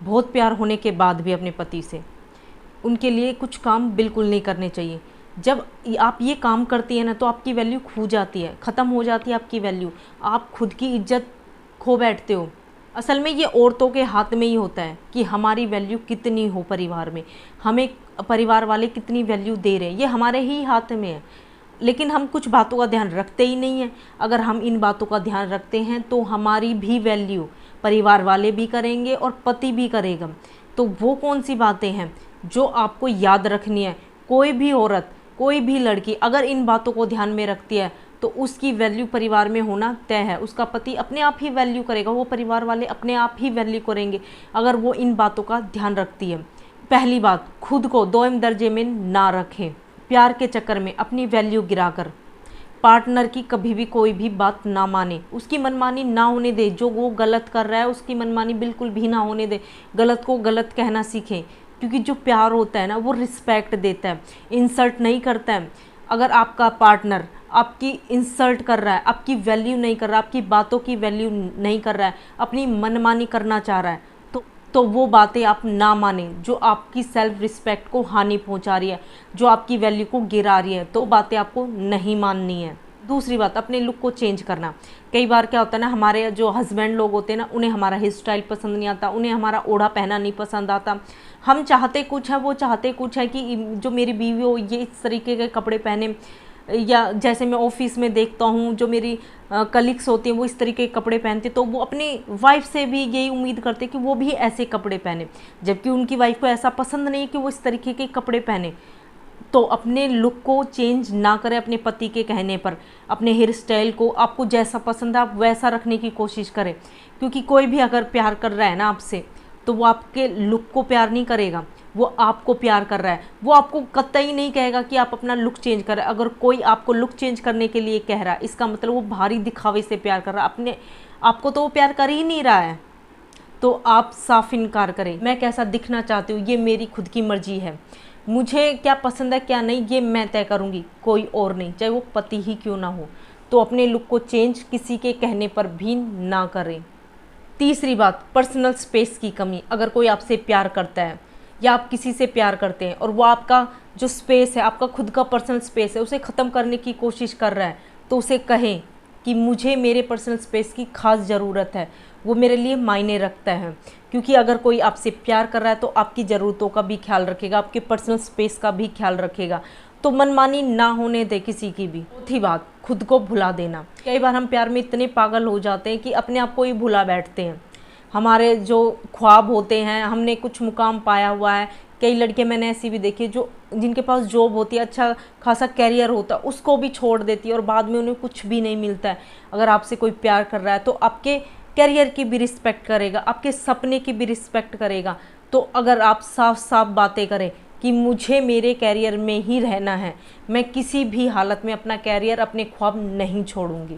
बहुत प्यार होने के बाद भी अपने पति से, उनके लिए कुछ काम बिल्कुल नहीं करने चाहिए। जब आप ये काम करती है ना तो आपकी वैल्यू खो जाती है, ख़त्म हो जाती है आपकी वैल्यू, आप खुद की इज्जत खो बैठते हो। असल में ये औरतों के हाथ में ही होता है कि हमारी वैल्यू कितनी हो परिवार में, हमें परिवार वाले कितनी वैल्यू दे रहे हैं, ये हमारे ही हाथ में है। लेकिन हम कुछ बातों का ध्यान रखते ही नहीं हैं। अगर हम इन बातों का ध्यान रखते हैं तो हमारी भी वैल्यू परिवार वाले भी करेंगे और पति भी करेगा। तो वो कौन सी बातें हैं जो आपको याद रखनी है? कोई भी औरत, कोई भी लड़की अगर इन बातों को ध्यान में रखती है तो उसकी वैल्यू परिवार में होना तय है। उसका पति अपने आप ही वैल्यू करेगा, वो परिवार वाले अपने आप ही वैल्यू करेंगे अगर वो इन बातों का ध्यान रखती है। पहली बात, खुद को दोयम दर्जे में ना रखें। प्यार के चक्कर में अपनी वैल्यू गिराकर पार्टनर की कभी भी कोई भी बात ना माने, उसकी मनमानी ना होने दे। जो वो गलत कर रहा है उसकी मनमानी बिल्कुल भी ना होने दे, गलत को गलत कहना सीखें। क्योंकि जो प्यार होता है ना वो रिस्पेक्ट देता है, इंसल्ट नहीं करता है। अगर आपका पार्टनर आपकी इंसल्ट कर रहा है, आपकी वैल्यू नहीं कर रहा, आपकी बातों की वैल्यू नहीं कर रहा है, अपनी मनमानी करना चाह रहा है, तो वो बातें आप ना माने जो आपकी सेल्फ रिस्पेक्ट को हानि पहुंचा रही है, जो आपकी वैल्यू को गिरा रही है, तो बातें आपको नहीं माननी है। दूसरी बात, अपने लुक को चेंज करना। कई बार क्या होता है ना, हमारे जो हस्बैंड लोग होते हैं ना, उन्हें हमारा हेयर स्टाइल पसंद नहीं आता, उन्हें हमारा ओढ़ा पहना नहीं पसंद आता। हम चाहते कुछ है, वो चाहते कुछ है कि जो मेरी बीवी हो ये इस तरीके के कपड़े पहने, या जैसे मैं ऑफिस में देखता हूँ जो मेरी कलीग्स होती हैं वो इस तरीके के कपड़े पहनते, तो वो अपनी वाइफ से भी यही उम्मीद करते कि वो भी ऐसे कपड़े पहने, जबकि उनकी वाइफ को ऐसा पसंद नहीं कि वो इस तरीके के कपड़े पहने। तो अपने लुक को चेंज ना करें अपने पति के कहने पर। अपने हेयर स्टाइल को आपको जैसा पसंद है आप वैसा रखने की कोशिश करें, क्योंकि कोई भी अगर प्यार कर रहा है ना आपसे, तो वो आपके लुक को प्यार नहीं करेगा, वो आपको प्यार कर रहा है। वो आपको कतई नहीं कहेगा कि आप अपना लुक चेंज करें। अगर कोई आपको लुक चेंज करने के लिए कह रहा है, इसका मतलब वो भारी दिखावे से प्यार कर रहा है, अपने आपको तो वो प्यार कर ही नहीं रहा है। तो आप साफ इनकार करें। मैं कैसा दिखना चाहती हूँ ये मेरी खुद की मर्जी है, मुझे क्या पसंद है क्या नहीं ये मैं तय करूँगी, कोई और नहीं, चाहे वो पति ही क्यों ना हो। तो अपने लुक को चेंज किसी के कहने पर भी ना करें। तीसरी बात, पर्सनल स्पेस की कमी। अगर कोई आपसे प्यार करता है या आप किसी से प्यार करते हैं और वो आपका जो स्पेस है, आपका खुद का पर्सनल स्पेस है, उसे ख़त्म करने की कोशिश कर रहा है, तो उसे कहें कि मुझे मेरे पर्सनल स्पेस की ख़ास ज़रूरत है, वो मेरे लिए मायने रखता है। क्योंकि अगर कोई आपसे प्यार कर रहा है तो आपकी ज़रूरतों का भी ख्याल रखेगा, आपके पर्सनल स्पेस का भी ख्याल रखेगा। तो मनमानी ना होने दे किसी की भी। चौथी बात, खुद को भुला देना। कई बार हम प्यार में इतने पागल हो जाते हैं कि अपने आप को ही भुला बैठते हैं। हमारे जो ख्वाब होते हैं, हमने कुछ मुकाम पाया हुआ है, कई लड़के मैंने ऐसी भी देखी जो जिनके पास जॉब होती है, अच्छा खासा कैरियर होता है, उसको भी छोड़ देती है और बाद में उन्हें कुछ भी नहीं मिलता है। अगर आपसे कोई प्यार कर रहा है तो आपके कैरियर की भी रिस्पेक्ट करेगा, आपके सपने की भी रिस्पेक्ट करेगा। तो अगर आप साफ साफ बातें करें कि मुझे मेरे कैरियर में ही रहना है, मैं किसी भी हालत में अपना कैरियर, अपने ख्वाब नहीं छोड़ूंगी।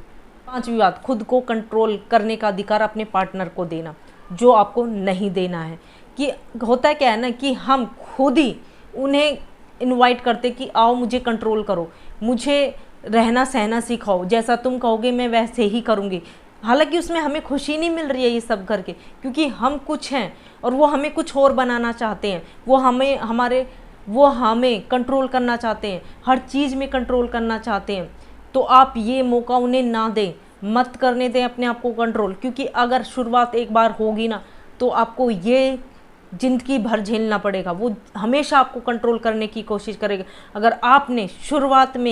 पांचवी बात, खुद को कंट्रोल करने का अधिकार अपने पार्टनर को देना, जो आपको नहीं देना है। कि होता क्या है ना कि हम खुद ही उन्हें इनवाइट करते कि आओ मुझे कंट्रोल करो, मुझे रहना सहना सिखाओ, जैसा तुम कहोगे मैं वैसे ही करूँगी। हालांकि उसमें हमें खुशी नहीं मिल रही है ये सब करके, क्योंकि हम कुछ हैं और वो हमें कुछ और बनाना चाहते हैं। वो हमें कंट्रोल करना चाहते हैं, हर चीज़ में कंट्रोल करना चाहते हैं। तो आप ये मौका उन्हें ना दें, मत करने दें अपने आप को कंट्रोल। क्योंकि अगर शुरुआत एक बार होगी ना तो आपको ये ज़िंदगी भर झेलना पड़ेगा। वो हमेशा आपको कंट्रोल करने की कोशिश करेगा। अगर आपने शुरुआत में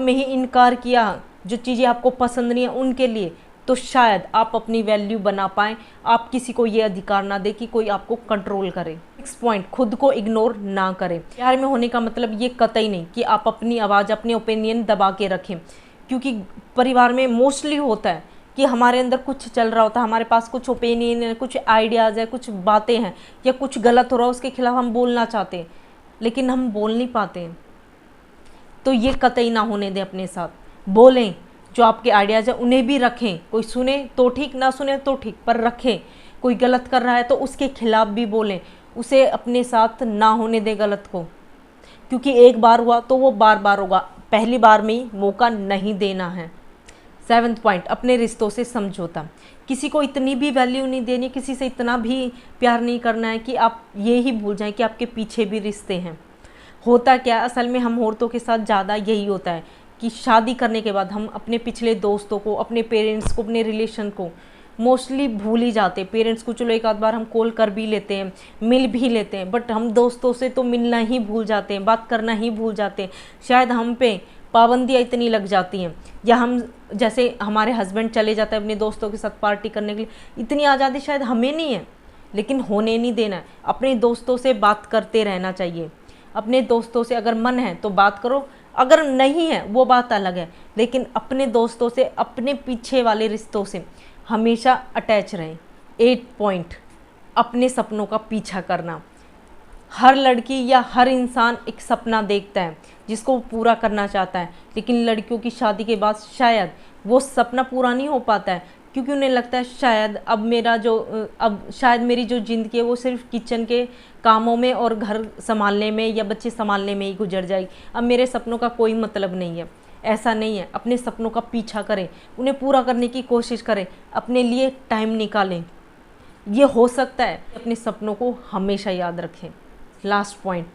ही इनकार किया, जो चीज़ें आपको पसंद नहीं है उनके लिए, तो शायद आप अपनी वैल्यू बना पाएँ। आप किसी को ये अधिकार ना दें कि कोई आपको कंट्रोल करे। नेक्स्ट पॉइंट, खुद को इग्नोर ना करें। प्यार में होने का मतलब ये कतई नहीं कि आप अपनी आवाज़, अपने ओपिनियन दबा के रखें। क्योंकि परिवार में मोस्टली होता है कि हमारे अंदर कुछ चल रहा होता है, हमारे पास कुछ ओपिनियन है, कुछ आइडियाज़ है, कुछ बातें हैं, या कुछ गलत हो रहा है उसके खिलाफ हम बोलना चाहते हैं, लेकिन हम बोल नहीं पाते हैं। तो ये कतई ना होने दें, अपने साथ बोलें। जो आपके आइडियाज़ हैं उन्हें भी रखें, कोई सुने तो ठीक, ना सुने तो ठीक, पर रखें। कोई गलत कर रहा है तो उसके खिलाफ भी बोलें, उसे अपने साथ ना होने दें गलत को। क्योंकि एक बार हुआ तो वो बार बार होगा, पहली बार में ही मौका नहीं देना है। 7वां पॉइंट, अपने रिश्तों से समझौता। किसी को इतनी भी वैल्यू नहीं देनी, किसी से इतना भी प्यार नहीं करना है कि आप ये ही भूल जाएं कि आपके पीछे भी रिश्ते हैं। होता क्या असल में हम औरतों के साथ ज़्यादा यही होता है कि शादी करने के बाद हम अपने पिछले दोस्तों को, अपने पेरेंट्स को, अपने रिलेशन को मोस्टली भूल ही जाते हैं। पेरेंट्स को चलो एक आध बार हम कॉल कर भी लेते हैं, मिल भी लेते हैं, बट हम दोस्तों से तो मिलना ही भूल जाते हैं, बात करना ही भूल जाते हैं। शायद हम पे पाबंदियाँ इतनी लग जाती हैं, या हम जैसे हमारे हस्बैंड चले जाते हैं अपने दोस्तों के साथ पार्टी करने के लिए, इतनी आज़ादी शायद हमें नहीं है, लेकिन होने नहीं देना है। अपने दोस्तों से बात करते रहना चाहिए। अपने दोस्तों से अगर मन है तो बात करो, अगर नहीं है वो बात अलग है, लेकिन अपने दोस्तों से, अपने पीछे वाले रिश्तों से हमेशा अटैच रहें। 8 पॉइंट, अपने सपनों का पीछा करना। हर लड़की या हर इंसान एक सपना देखता है जिसको वो पूरा करना चाहता है, लेकिन लड़कियों की शादी के बाद शायद वो सपना पूरा नहीं हो पाता है, क्योंकि उन्हें लगता है शायद अब शायद मेरी जो ज़िंदगी है वो सिर्फ किचन के कामों में और घर संभालने में या बच्चे संभालने में ही गुजर जाएगी, अब मेरे सपनों का कोई मतलब नहीं है। ऐसा नहीं है, अपने सपनों का पीछा करें, उन्हें पूरा करने की कोशिश करें, अपने लिए टाइम निकालें। ये हो सकता है, अपने सपनों को हमेशा याद रखें। लास्ट पॉइंट,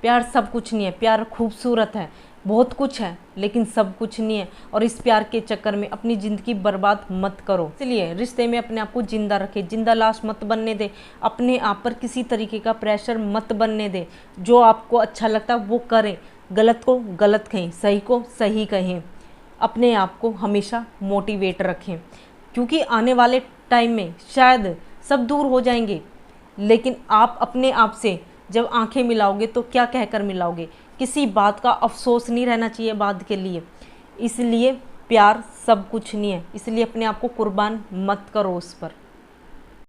प्यार सब कुछ नहीं है। प्यार खूबसूरत है, बहुत कुछ है, लेकिन सब कुछ नहीं है, और इस प्यार के चक्कर में अपनी ज़िंदगी बर्बाद मत करो। इसलिए रिश्ते में अपने आप को जिंदा रखें, जिंदा लाश मत बनने दे। अपने आप पर किसी तरीके का प्रेशर मत बनने दे। जो आपको अच्छा लगता है वो करें, गलत को गलत कहें, सही को सही कहें। अपने आप को हमेशा मोटिवेट रखें, क्योंकि आने वाले टाइम में शायद सब दूर हो जाएंगे, लेकिन आप अपने आप से जब आंखें मिलाओगे तो क्या कहकर मिलाओगे? किसी बात का अफसोस नहीं रहना चाहिए बाद के लिए। इसलिए प्यार सब कुछ नहीं है, इसलिए अपने आप को कुर्बान मत करो उस पर।